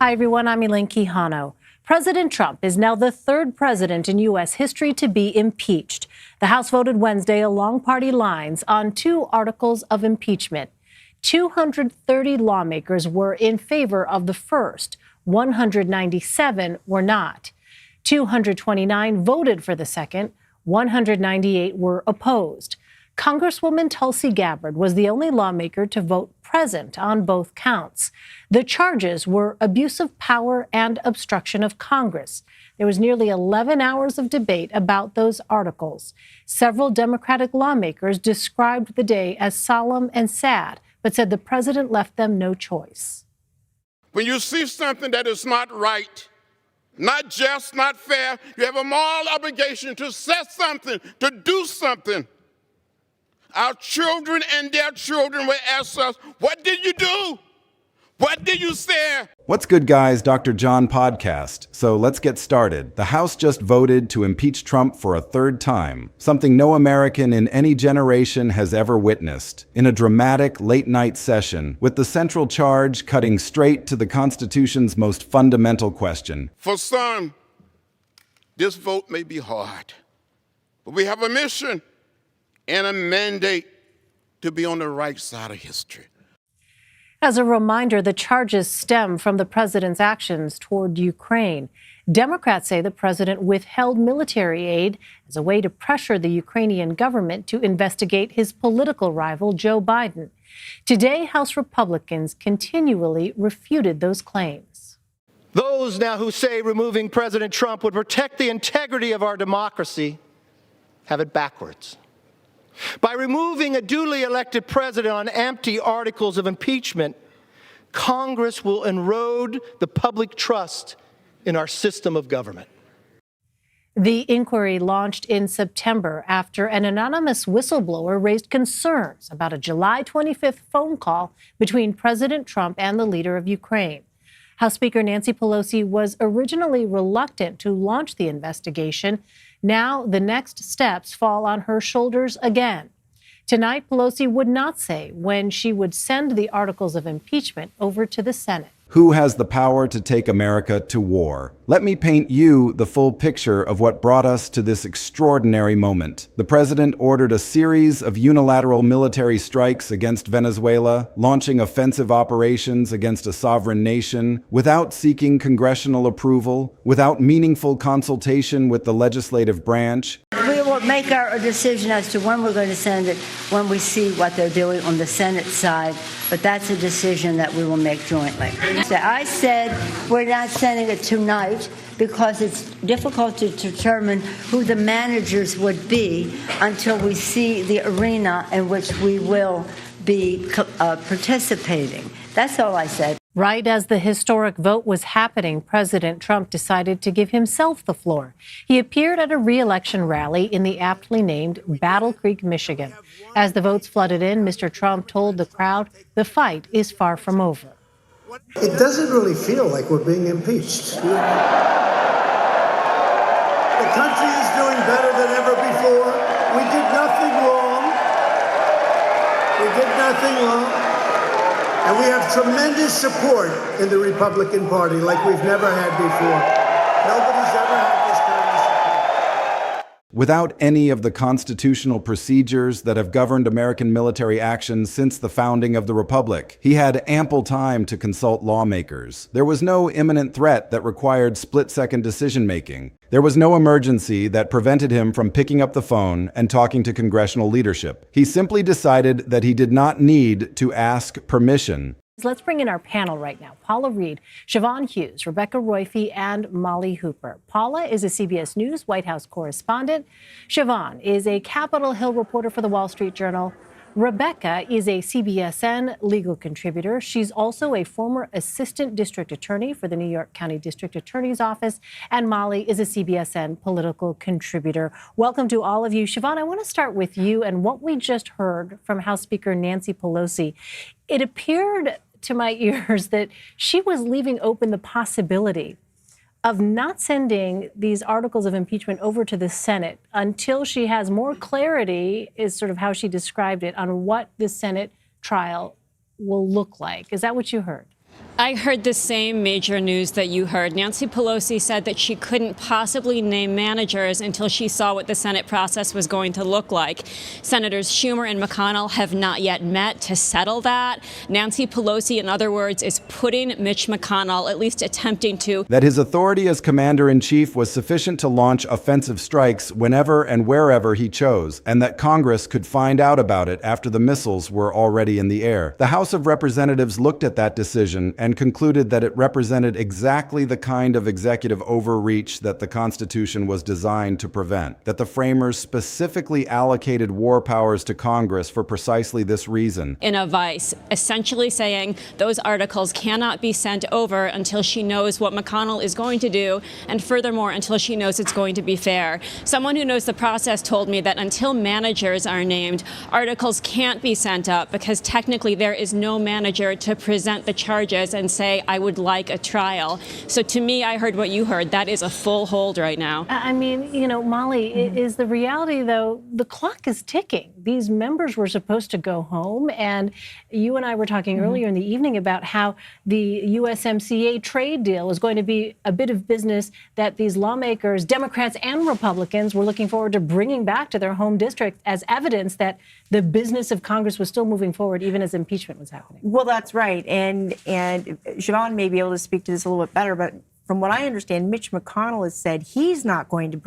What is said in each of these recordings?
Hi, everyone. I'm Elaine Quijano. President Trump is now the third president in U.S. history to be impeached. The House voted Wednesday along party lines on 2 articles of impeachment. 230 lawmakers were in favor of the first. 197 were not. 229 voted for the second. 198 were opposed. Congresswoman Tulsi Gabbard was the only lawmaker to vote present on both counts. The charges were abuse of power and obstruction of Congress. There was nearly 11 hours of debate about those articles. Several Democratic lawmakers described the day as solemn and sad, but said the president left them no choice. When you see something that is not right, not just, not fair, you have a moral obligation to say something, to do something. Our children and their children will ask us, what did you do? What did you say? What's good, guys? Dr. John podcast. So let's get started. The House just voted to impeach Trump for a third time, something no American in any generation has ever witnessed, in a dramatic late-night session, with the central charge cutting straight to the Constitution's most fundamental question. For some, this vote may be hard, but we have a mission and a mandate to be on the right side of history. As a reminder, the charges stem from the president's actions toward Ukraine. Democrats say the president withheld military aid as a way to pressure the Ukrainian government to investigate his political rival, Joe Biden. Today, House Republicans continually refuted those claims. Those now who say removing President Trump would protect the integrity of our democracy have it backwards. By removing a duly elected president on empty articles of impeachment, Congress will erode the public trust in our system of government. The inquiry launched in September after an anonymous whistleblower raised concerns about a July 25th phone call between President Trump and the leader of Ukraine. House Speaker Nancy Pelosi was originally reluctant to launch the investigation. Now the next steps fall on her shoulders again. Tonight, Pelosi would not say when she would send the articles of impeachment over to the Senate. Who has the power to take America to war? Let me paint you the full picture of what brought us to this extraordinary moment. The president ordered a series of unilateral military strikes against Venezuela, launching offensive operations against a sovereign nation without seeking congressional approval, without meaningful consultation with the legislative branch. We will make our decision as to when we're going to send it when we see what they're doing on the Senate side, but that's a decision that we will make jointly. I said we're not sending it tonight because it's difficult to determine who the managers would be until we see the arena in which we will be participating. That's all I said. Right as the historic vote was happening, President Trump decided to give himself the floor. He appeared at a re-election rally in the aptly named Battle Creek, Michigan. As the votes flooded in, Mr. Trump told the crowd the fight is far from over. It doesn't really feel like we're being impeached. The country is doing better than ever before. We did nothing wrong. We did nothing wrong. And we have tremendous support in the Republican Party like we've never had before. Nobody's ever had this kind of support. Without any of the constitutional procedures that have governed American military actions since the founding of the Republic, he had ample time to consult lawmakers. There was no imminent threat that required split-second decision-making. There was no emergency that prevented him from picking up the phone and talking to congressional leadership. He simply decided that he did not need to ask permission. Let's bring in our panel right now. Paula Reed, Siobhan Hughes, Rebecca Roiphe, and Molly Hooper. Paula is a CBS News White House correspondent. Siobhan is a Capitol Hill reporter for the Wall Street Journal. Rebecca is a CBSN legal contributor. She's also a former assistant district attorney for the New York County District Attorney's Office. And Molly is a CBSN political contributor. Welcome to all of you. Siobhan, I want to start with you and what we just heard from House Speaker Nancy Pelosi. It appeared to my ears that she was leaving open the possibility of not sending these articles of impeachment over to the Senate until she has more clarity, is sort of how she described it, on what the Senate trial will look like. Is that what you heard? I heard the same major news that you heard. Nancy Pelosi said that she couldn't possibly name managers until she saw what the Senate process was going to look like. Senators Schumer and McConnell have not yet met to settle that. Nancy Pelosi, in other words, is putting Mitch McConnell, at least attempting to. That his authority as commander-in-chief was sufficient to launch offensive strikes whenever and wherever he chose, and that Congress could find out about it after the missiles were already in the air. The House of Representatives looked at that decision and concluded that it represented exactly the kind of executive overreach that the Constitution was designed to prevent, that the framers specifically allocated war powers to Congress for precisely this reason. In a vice, essentially saying those articles cannot be sent over until she knows what McConnell is going to do, and furthermore, until she knows it's going to be fair. Someone who knows the process told me that until managers are named, articles can't be sent up because technically there is no manager to present the charges and say, I would like a trial. So to me, I heard what you heard. That is a full hold right now. I mean, you know, Molly, is the reality, though, the clock is ticking. These members were supposed to go home. And you and I were talking earlier in the evening about how the USMCA trade deal is going to be a bit of business that these lawmakers, Democrats and Republicans, were looking forward to bringing back to their home district as evidence that the business of Congress was still moving forward, even as impeachment was happening. Well, that's right. And Siobhan may be able to speak to this a little bit better, but from what I understand, Mitch McConnell has said he's not going to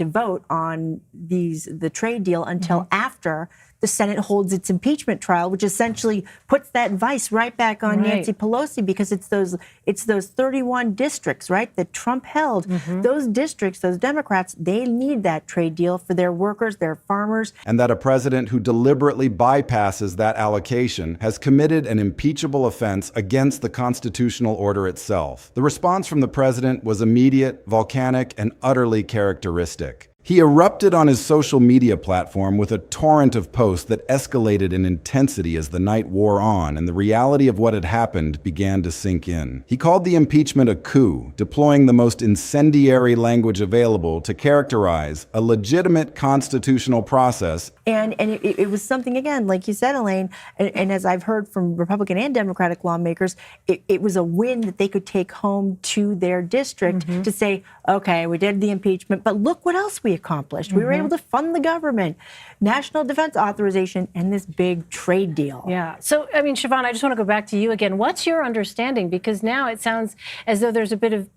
vote on the trade deal until after the Senate holds its impeachment trial, which essentially puts that vice right back on Nancy Pelosi, because it's those 31 districts, right, that Trump held. Those districts, those Democrats, they need that trade deal for their workers, their farmers. And that a president who deliberately bypasses that allocation has committed an impeachable offense against the constitutional order itself. The response from the president was immediate, volcanic, and utterly characteristic. He erupted on his social media platform with a torrent of posts that escalated in intensity as the night wore on and the reality of what had happened began to sink in. He called the impeachment a coup, deploying the most incendiary language available to characterize a legitimate constitutional process. And it was something, again, like you said, Elaine, and as I've heard from Republican and Democratic lawmakers, it was a win that they could take home to their district to say, okay, we did the impeachment, but look what else we accomplished. We were able to fund the government, national defense authorization, and this big trade deal. Yeah. So, I mean, Siobhan, I just want to go back to you again. What's your understanding? Because now it sounds as though there's a bit of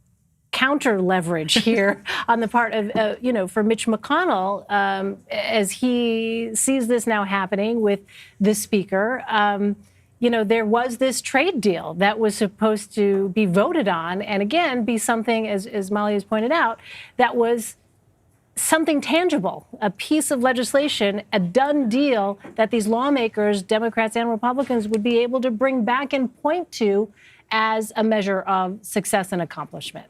counter leverage here on the part of, for Mitch McConnell, as he sees this now happening with the speaker. There was this trade deal that was supposed to be voted on and, again, be something, as Molly has pointed out, that was something tangible, a piece of legislation, a done deal that these lawmakers, Democrats and Republicans, would be able to bring back and point to as a measure of success and accomplishment.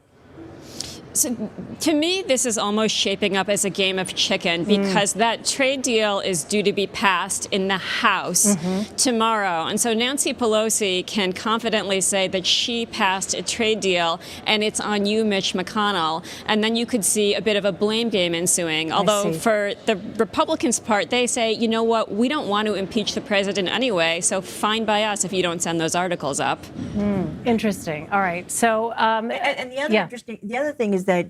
So, to me, this is almost shaping up as a game of chicken because that trade deal is due to be passed in the House tomorrow. And so Nancy Pelosi can confidently say that she passed a trade deal and it's on you, Mitch McConnell. And then you could see a bit of a blame game ensuing. Although for the Republicans' part, they say, you know what, we don't want to impeach the president anyway, so fine by us if you don't send those articles up. Interesting. All right. So, and the other thing is that,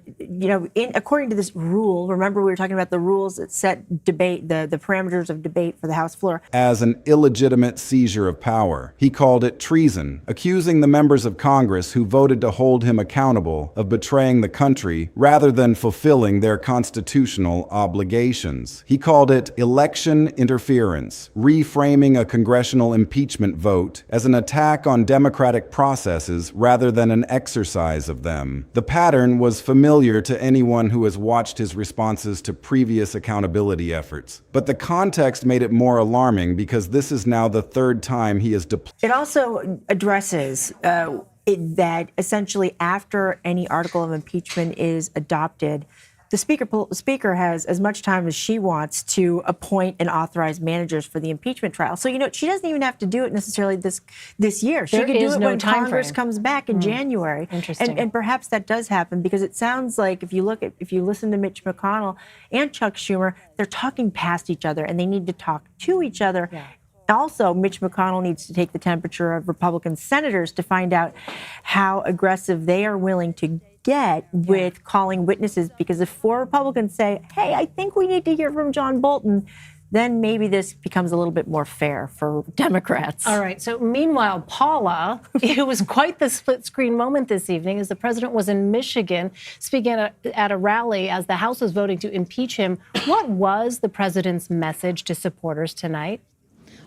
according to this rule, remember we were talking about the rules that set debate, the parameters of debate for the House floor. As an illegitimate seizure of power. He called it treason, accusing the members of Congress who voted to hold him accountable of betraying the country rather than fulfilling their constitutional obligations. He called it election interference, reframing a congressional impeachment vote as an attack on democratic processes rather than an exercise of them. The pattern was familiar to anyone who has watched his responses to previous accountability efforts. But the context made it more alarming because this is now the third time he has deployed. It also addresses that essentially after any article of impeachment is adopted, the speaker has as much time as she wants to appoint and authorize managers for the impeachment trial. So, she doesn't even have to do it necessarily this year. She could do it when Congress comes back in January. Interesting. And perhaps that does happen because it sounds like if you listen to Mitch McConnell and Chuck Schumer, they're talking past each other and they need to talk to each other. Also, Mitch McConnell needs to take the temperature of Republican senators to find out how aggressive they are willing to get with calling witnesses, because if 4 Republicans say, hey, I think we need to hear from John Bolton, then maybe this becomes a little bit more fair for Democrats. All right. So meanwhile, Paula, it was quite the split screen moment this evening as the president was in Michigan speaking at a rally as the House was voting to impeach him. What was the president's message to supporters tonight?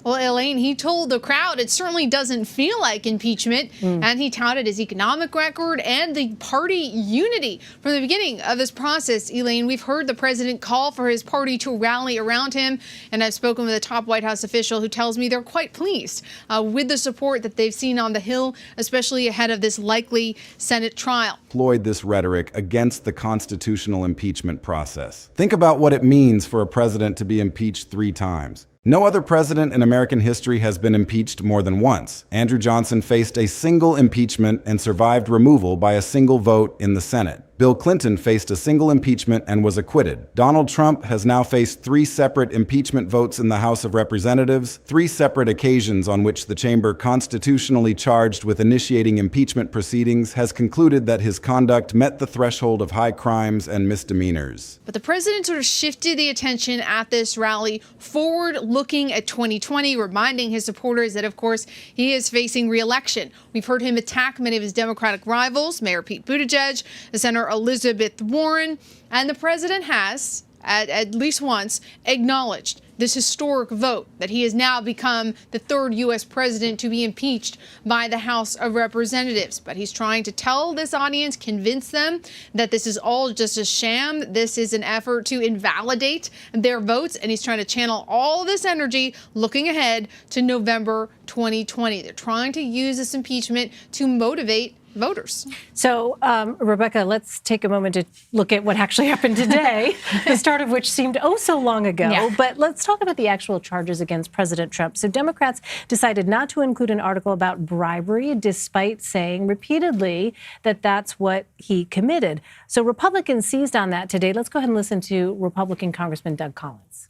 Well, Elaine, he told the crowd it certainly doesn't feel like impeachment, and he touted his economic record and the party unity. From the beginning of this process, Elaine, we've heard the president call for his party to rally around him, and I've spoken with a top White House official who tells me they're quite pleased with the support that they've seen on the Hill, especially ahead of this likely Senate trial. Deployed this rhetoric against the constitutional impeachment process. Think about what it means for a president to be impeached 3 times. No other president in American history has been impeached more than once. Andrew Johnson faced a single impeachment and survived removal by a single vote in the Senate. Bill Clinton faced a single impeachment and was acquitted. Donald Trump has now faced 3 separate impeachment votes in the House of Representatives, 3 separate occasions on which the chamber constitutionally charged with initiating impeachment proceedings has concluded that his conduct met the threshold of high crimes and misdemeanors. But the president sort of shifted the attention at this rally forward, looking at 2020, reminding his supporters that, of course, he is facing re-election. We've heard him attack many of his Democratic rivals, Mayor Pete Buttigieg, Senator Elizabeth Warren, and the president has, at least once, acknowledged this historic vote that he has now become the 3rd U.S. president to be impeached by the House of Representatives. But he's trying to tell this audience, convince them that this is all just a sham. This is an effort to invalidate their votes. And he's trying to channel all this energy looking ahead to November 2020. They're trying to use this impeachment to motivate voters. So, Rebecca, let's take a moment to look at what actually happened today, the start of which seemed oh so long ago. Yeah. But let's talk about the actual charges against President Trump. So Democrats decided not to include an article about bribery, despite saying repeatedly that that's what he committed. So Republicans seized on that today. Let's go ahead and listen to Republican Congressman Doug Collins.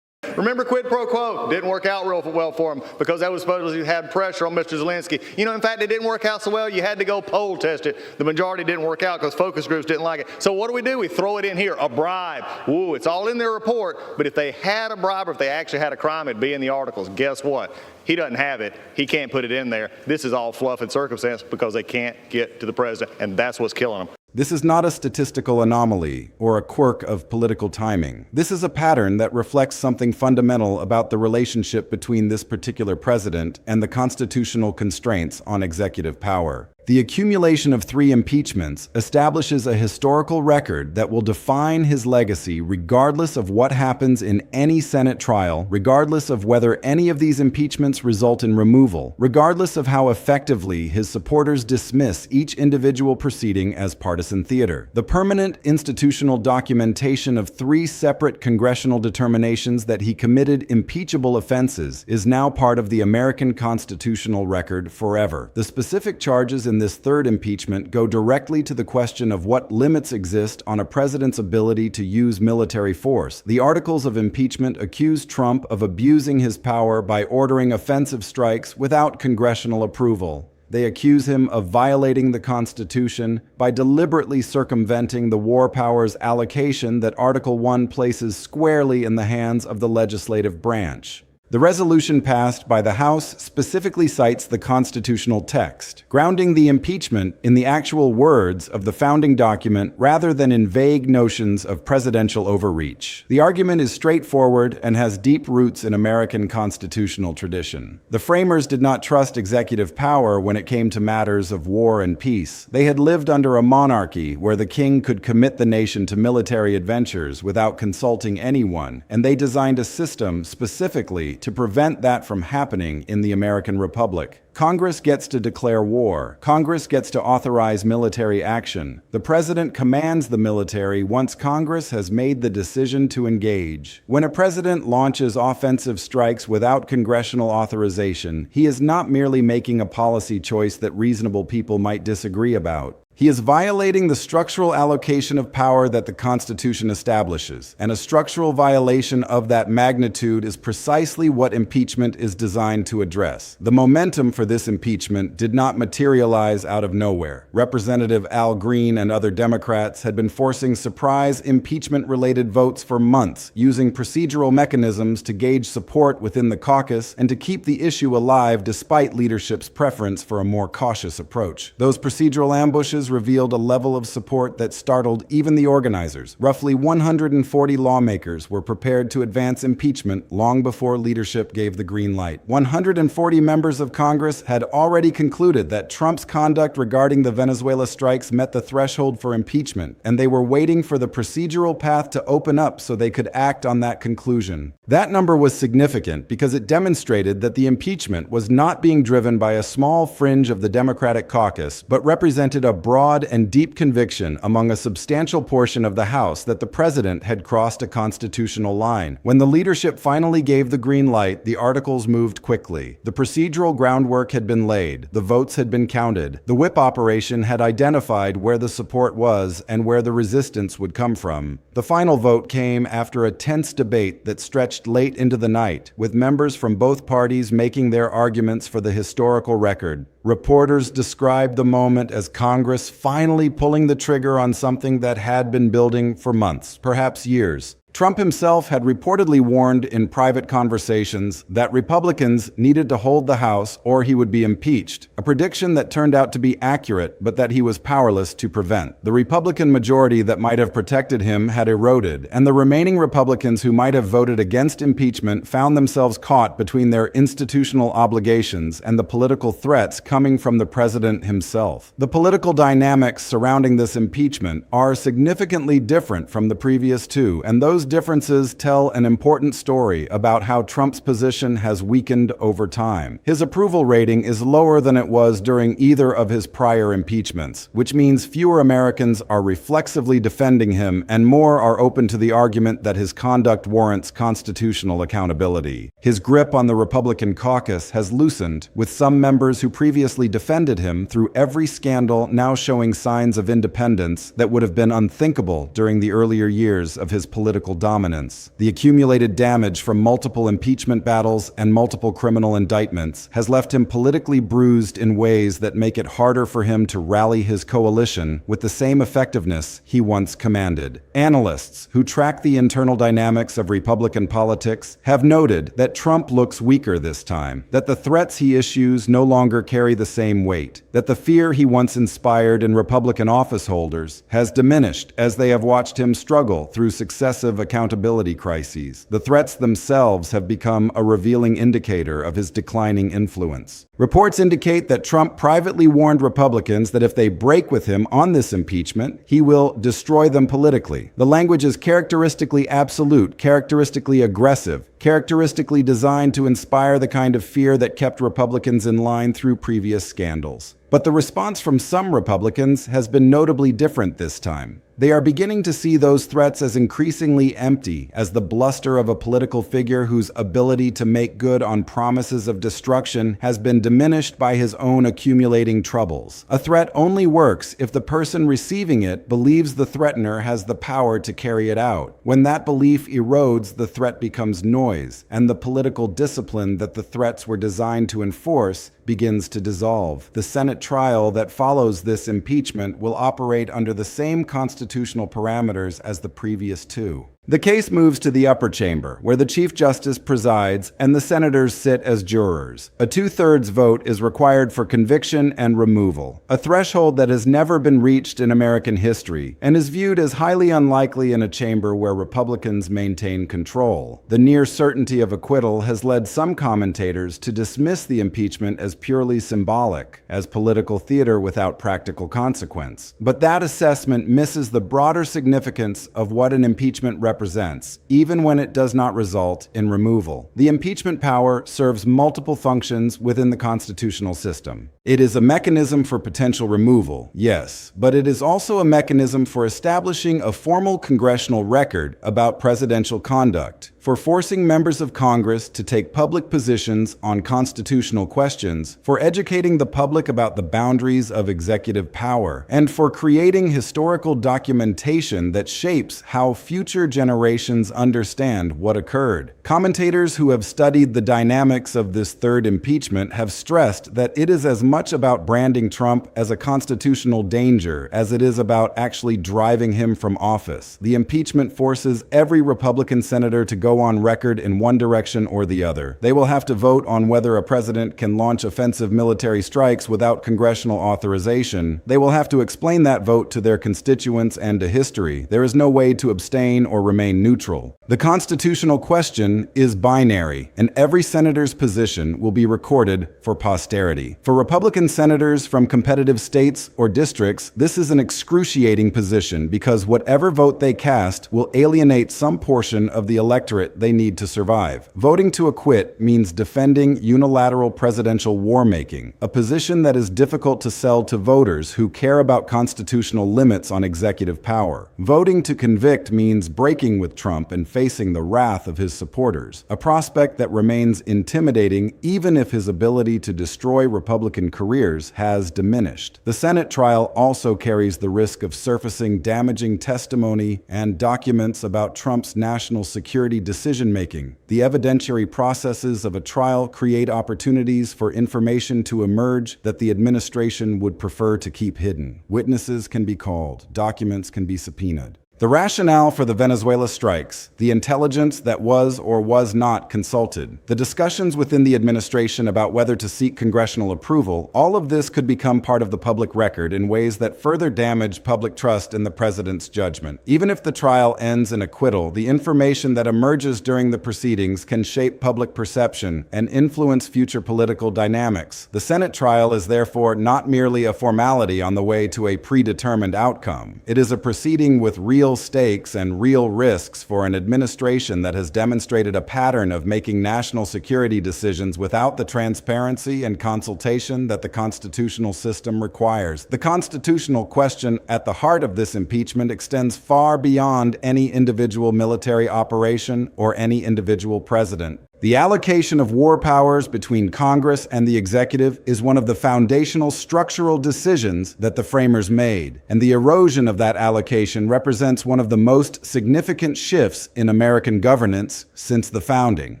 Remember quid pro quo? Didn't work out real well for him because that was supposedly had pressure on Mr. Zelensky. You know, in fact, it didn't work out so well. You had to go poll test it. The majority didn't work out because focus groups didn't like it. So what do? We throw it in here, a bribe. Woo, it's all in their report. But if they had a bribe or if they actually had a crime, it'd be in the articles. Guess what? He doesn't have it. He can't put it in there. This is all fluff and circumstance because they can't get to the president, and that's what's killing them. This is not a statistical anomaly or a quirk of political timing. This is a pattern that reflects something fundamental about the relationship between this particular president and the constitutional constraints on executive power. The accumulation of 3 impeachments establishes a historical record that will define his legacy regardless of what happens in any Senate trial, regardless of whether any of these impeachments result in removal, regardless of how effectively his supporters dismiss each individual proceeding as partisan theater. The permanent institutional documentation of 3 separate congressional determinations that he committed impeachable offenses is now part of the American constitutional record forever. The specific charges in this 3rd impeachment go directly to the question of what limits exist on a president's ability to use military force. The articles of impeachment accuse Trump of abusing his power by ordering offensive strikes without congressional approval. They accuse him of violating the Constitution by deliberately circumventing the war powers allocation that Article 1 places squarely in the hands of the legislative branch. The resolution passed by the House specifically cites the constitutional text, grounding the impeachment in the actual words of the founding document rather than in vague notions of presidential overreach. The argument is straightforward and has deep roots in American constitutional tradition. The framers did not trust executive power when it came to matters of war and peace. They had lived under a monarchy where the king could commit the nation to military adventures without consulting anyone, and they designed a system specifically to prevent that from happening in the American Republic. Congress gets to declare war. Congress gets to authorize military action. The president commands the military once Congress has made the decision to engage. When a president launches offensive strikes without congressional authorization, he is not merely making a policy choice that reasonable people might disagree about. He is violating the structural allocation of power that the Constitution establishes, and a structural violation of that magnitude is precisely what impeachment is designed to address. The momentum for this impeachment did not materialize out of nowhere. Representative Al Green and other Democrats had been forcing surprise impeachment-related votes for months, using procedural mechanisms to gauge support within the caucus and to keep the issue alive despite leadership's preference for a more cautious approach. Those procedural ambushes revealed a level of support that startled even the organizers. Roughly 140 lawmakers were prepared to advance impeachment long before leadership gave the green light. 140 members of Congress had already concluded that Trump's conduct regarding the Venezuela strikes met the threshold for impeachment, and they were waiting for the procedural path to open up so they could act on that conclusion. That number was significant because it demonstrated that the impeachment was not being driven by a small fringe of the Democratic caucus, but represented a broad and deep conviction among a substantial portion of the House that the president had crossed a constitutional line. When the leadership finally gave the green light, the articles moved quickly. The procedural groundwork had been laid, the votes had been counted, the whip operation had identified where the support was and where the resistance would come from. The final vote came after a tense debate that stretched late into the night, with members from both parties making their arguments for the historical record. Reporters described the moment as Congress finally pulling the trigger on something that had been building for months, perhaps years. Trump himself had reportedly warned in private conversations that Republicans needed to hold the House or he would be impeached, a prediction that turned out to be accurate but that he was powerless to prevent. The Republican majority that might have protected him had eroded, and the remaining Republicans who might have voted against impeachment found themselves caught between their institutional obligations and the political threats coming from the president himself. The political dynamics surrounding this impeachment are significantly different from the previous two, and those differences tell an important story about how Trump's position has weakened over time. His approval rating is lower than it was during either of his prior impeachments, which means fewer Americans are reflexively defending him and more are open to the argument that his conduct warrants constitutional accountability. His grip on the Republican caucus has loosened, with some members who previously defended him through every scandal now showing signs of independence that would have been unthinkable during the earlier years of his political dominance. The accumulated damage from multiple impeachment battles and multiple criminal indictments has left him politically bruised in ways that make it harder for him to rally his coalition with the same effectiveness he once commanded. Analysts who track the internal dynamics of Republican politics have noted that Trump looks weaker this time, that the threats he issues no longer carry the same weight, that the fear he once inspired in Republican office holders has diminished as they have watched him struggle through successive accountability crises. The threats themselves have become a revealing indicator of his declining influence. Reports indicate that Trump privately warned Republicans that if they break with him on this impeachment, he will destroy them politically. The language is characteristically absolute, characteristically aggressive, characteristically designed to inspire the kind of fear that kept Republicans in line through previous scandals. But the response from some Republicans has been notably different this time. They are beginning to see those threats as increasingly empty, as the bluster of a political figure whose ability to make good on promises of destruction has been diminished by his own accumulating troubles. A threat only works if the person receiving it believes the threatener has the power to carry it out. When that belief erodes, the threat becomes noise, and the political discipline that the threats were designed to enforce begins to dissolve. The Senate trial that follows this impeachment will operate under the same constitutional parameters as the previous two. The case moves to the upper chamber, where the Chief Justice presides and the senators sit as jurors. A 2/3 vote is required for conviction and removal, a threshold that has never been reached in American history and is viewed as highly unlikely in a chamber where Republicans maintain control. The near certainty of acquittal has led some commentators to dismiss the impeachment as purely symbolic, as political theater without practical consequence. But that assessment misses the broader significance of what an impeachment represents, even when it does not result in removal. The impeachment power serves multiple functions within the constitutional system. It is a mechanism for potential removal, yes, but it is also a mechanism for establishing a formal congressional record about presidential conduct. for forcing members of Congress to take public positions on constitutional questions, for educating the public about the boundaries of executive power, and for creating historical documentation that shapes how future generations understand what occurred. Commentators who have studied the dynamics of this third impeachment have stressed that it is as much about branding Trump as a constitutional danger as it is about actually driving him from office. The impeachment forces every Republican senator to go on record in one direction or the other. They will have to vote on whether a president can launch offensive military strikes without congressional authorization. They will have to explain that vote to their constituents and to history. There is no way to abstain or remain neutral. The constitutional question is binary, and every senator's position will be recorded for posterity. For Republican senators from competitive states or districts, this is an excruciating position because whatever vote they cast will alienate some portion of the electorate they need to survive. Voting to acquit means defending unilateral presidential war-making, a position that is difficult to sell to voters who care about constitutional limits on executive power. Voting to convict means breaking with Trump and facing the wrath of his supporters, a prospect that remains intimidating even if his ability to destroy Republican careers has diminished. The Senate trial also carries the risk of surfacing damaging testimony and documents about Trump's national security decision-making. The evidentiary processes of a trial create opportunities for information to emerge that the administration would prefer to keep hidden. Witnesses can be called, documents can be subpoenaed. The rationale for the Venezuela strikes, the intelligence that was or was not consulted, the discussions within the administration about whether to seek congressional approval, all of this could become part of the public record in ways that further damage public trust in the president's judgment. Even if the trial ends in acquittal, the information that emerges during the proceedings can shape public perception and influence future political dynamics. The Senate trial is therefore not merely a formality on the way to a predetermined outcome. It is a proceeding with real stakes and real risks for an administration that has demonstrated a pattern of making national security decisions without the transparency and consultation that the constitutional system requires. The constitutional question at the heart of this impeachment extends far beyond any individual military operation or any individual president. The allocation of war powers between Congress and the executive is one of the foundational structural decisions that the framers made, and the erosion of that allocation represents one of the most significant shifts in American governance since the founding.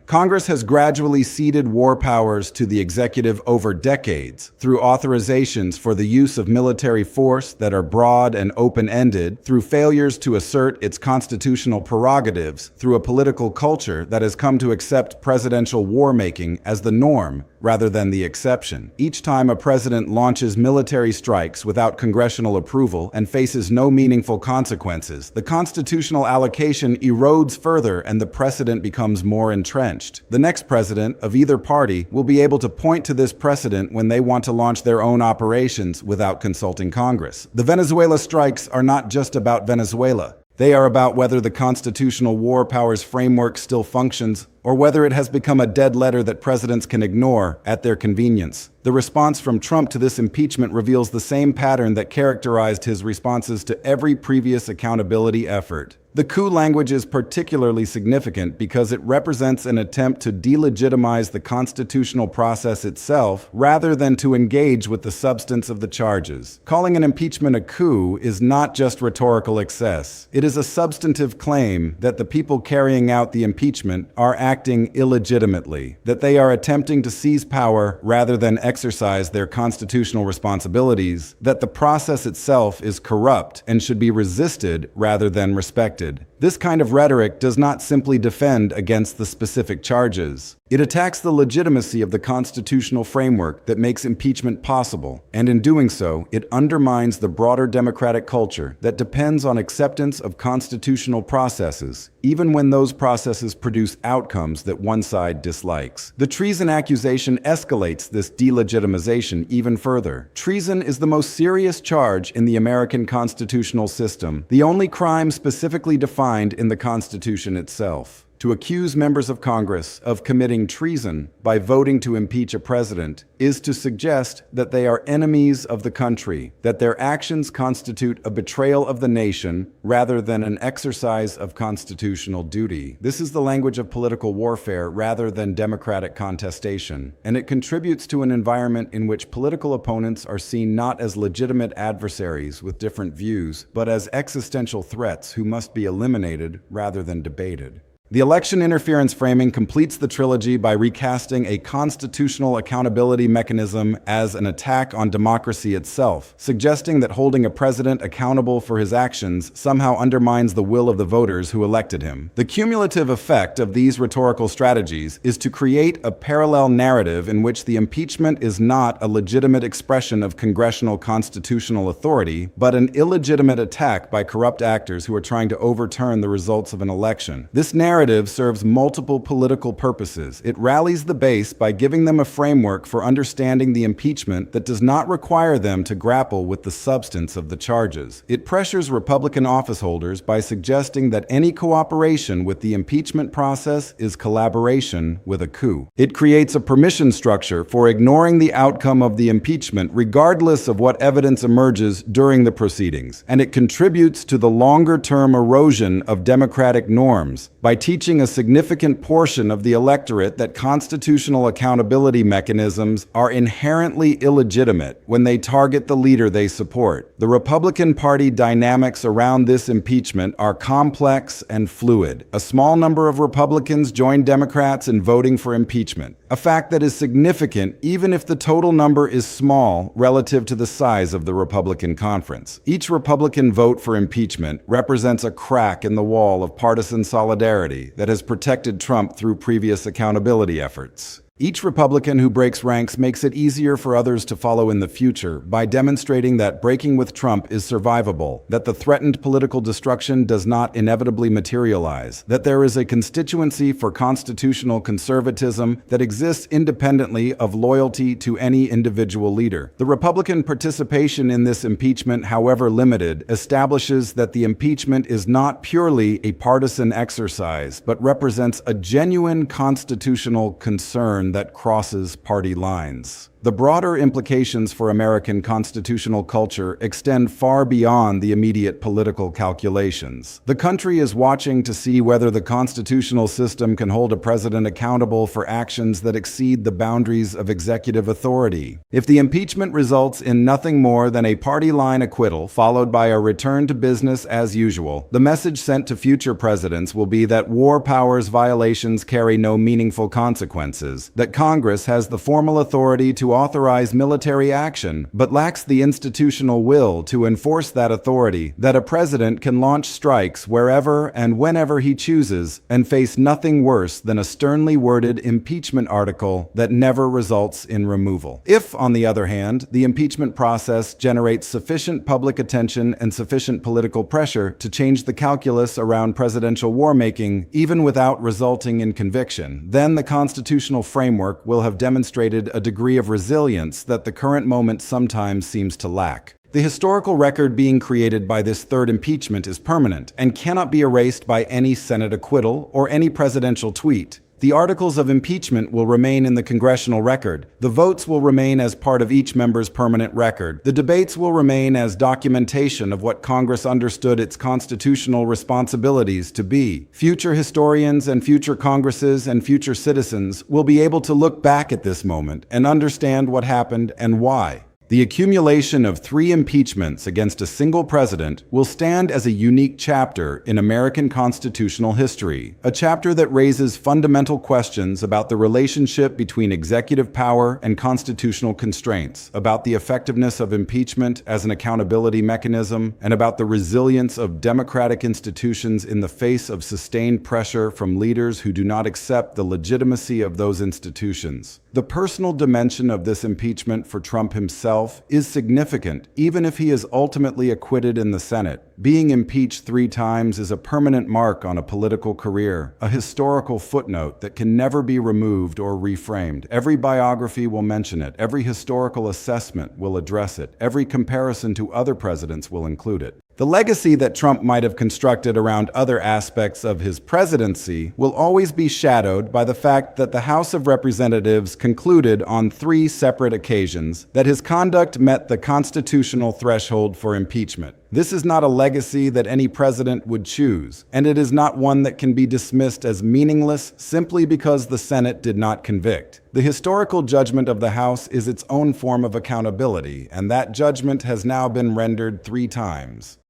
Congress has gradually ceded war powers to the executive over decades through authorizations for the use of military force that are broad and open-ended, through failures to assert its constitutional prerogatives, through a political culture that has come to accept presidential war-making as the norm rather than the exception. Each time a president launches military strikes without congressional approval and faces no meaningful consequences, the constitutional allocation erodes further and the precedent becomes more entrenched. The next president of either party will be able to point to this precedent when they want to launch their own operations without consulting Congress. The Venezuela strikes are not just about Venezuela. They are about whether the constitutional war powers framework still functions or whether it has become a dead letter that presidents can ignore at their convenience. The response from Trump to this impeachment reveals the same pattern that characterized his responses to every previous accountability effort. The coup language is particularly significant because it represents an attempt to delegitimize the constitutional process itself rather than to engage with the substance of the charges. Calling an impeachment a coup is not just rhetorical excess. It is a substantive claim that the people carrying out the impeachment are acting illegitimately, that they are attempting to seize power rather than exercise their constitutional responsibilities, that the process itself is corrupt and should be resisted rather than respected. This kind of rhetoric does not simply defend against the specific charges. It attacks the legitimacy of the constitutional framework that makes impeachment possible, and in doing so, it undermines the broader democratic culture that depends on acceptance of constitutional processes, even when those processes produce outcomes that one side dislikes. The treason accusation escalates this delegitimization even further. Treason is the most serious charge in the American constitutional system, the only crime specifically defined in the Constitution itself. To accuse members of Congress of committing treason by voting to impeach a president is to suggest that they are enemies of the country, that their actions constitute a betrayal of the nation rather than an exercise of constitutional duty. This is the language of political warfare rather than democratic contestation, and it contributes to an environment in which political opponents are seen not as legitimate adversaries with different views, but as existential threats who must be eliminated rather than debated. The election interference framing completes the trilogy by recasting a constitutional accountability mechanism as an attack on democracy itself, suggesting that holding a president accountable for his actions somehow undermines the will of the voters who elected him. The cumulative effect of these rhetorical strategies is to create a parallel narrative in which the impeachment is not a legitimate expression of congressional constitutional authority, but an illegitimate attack by corrupt actors who are trying to overturn the results of an election. This narrative serves multiple political purposes. It rallies the base by giving them a framework for understanding the impeachment that does not require them to grapple with the substance of the charges. It pressures Republican officeholders by suggesting that any cooperation with the impeachment process is collaboration with a coup. It creates a permission structure for ignoring the outcome of the impeachment regardless of what evidence emerges during the proceedings. And it contributes to the longer-term erosion of democratic norms by teaching a significant portion of the electorate that constitutional accountability mechanisms are inherently illegitimate when they target the leader they support. The Republican Party dynamics around this impeachment are complex and fluid. A small number of Republicans joined Democrats in voting for impeachment, a fact that is significant even if the total number is small relative to the size of the Republican conference. Each Republican vote for impeachment represents a crack in the wall of partisan solidarity that has protected Trump through previous accountability efforts. Each Republican who breaks ranks makes it easier for others to follow in the future by demonstrating that breaking with Trump is survivable, that the threatened political destruction does not inevitably materialize, that there is a constituency for constitutional conservatism that exists independently of loyalty to any individual leader. The Republican participation in this impeachment, however limited, establishes that the impeachment is not purely a partisan exercise, but represents a genuine constitutional concern that crosses party lines. The broader implications for American constitutional culture extend far beyond the immediate political calculations. The country is watching to see whether the constitutional system can hold a president accountable for actions that exceed the boundaries of executive authority. If the impeachment results in nothing more than a party line acquittal followed by a return to business as usual, the message sent to future presidents will be that war powers violations carry no meaningful consequences, that Congress has the formal authority to authorize military action, but lacks the institutional will to enforce that authority, that a president can launch strikes wherever and whenever he chooses and face nothing worse than a sternly worded impeachment article that never results in removal. If, on the other hand, the impeachment process generates sufficient public attention and sufficient political pressure to change the calculus around presidential war-making, even without resulting in conviction, then the constitutional framework will have demonstrated a degree of resilience that the current moment sometimes seems to lack. The historical record being created by this third impeachment is permanent and cannot be erased by any Senate acquittal or any presidential tweet. The articles of impeachment will remain in the congressional record. The votes will remain as part of each member's permanent record. The debates will remain as documentation of what Congress understood its constitutional responsibilities to be. Future historians and future Congresses and future citizens will be able to look back at this moment and understand what happened and why. The accumulation of 3 impeachments against a single president will stand as a unique chapter in American constitutional history, a chapter that raises fundamental questions about the relationship between executive power and constitutional constraints, about the effectiveness of impeachment as an accountability mechanism, and about the resilience of democratic institutions in the face of sustained pressure from leaders who do not accept the legitimacy of those institutions. The personal dimension of this impeachment for Trump himself is significant, even if he is ultimately acquitted in the Senate. Being impeached 3 times is a permanent mark on a political career, a historical footnote that can never be removed or reframed. Every biography will mention it, every historical assessment will address it, every comparison to other presidents will include it. The legacy that Trump might have constructed around other aspects of his presidency will always be shadowed by the fact that the House of Representatives concluded on 3 separate occasions that his conduct met the constitutional threshold for impeachment. This is not a legacy that any president would choose, and it is not one that can be dismissed as meaningless simply because the Senate did not convict. The historical judgment of the House is its own form of accountability, and that judgment has now been rendered 3 times.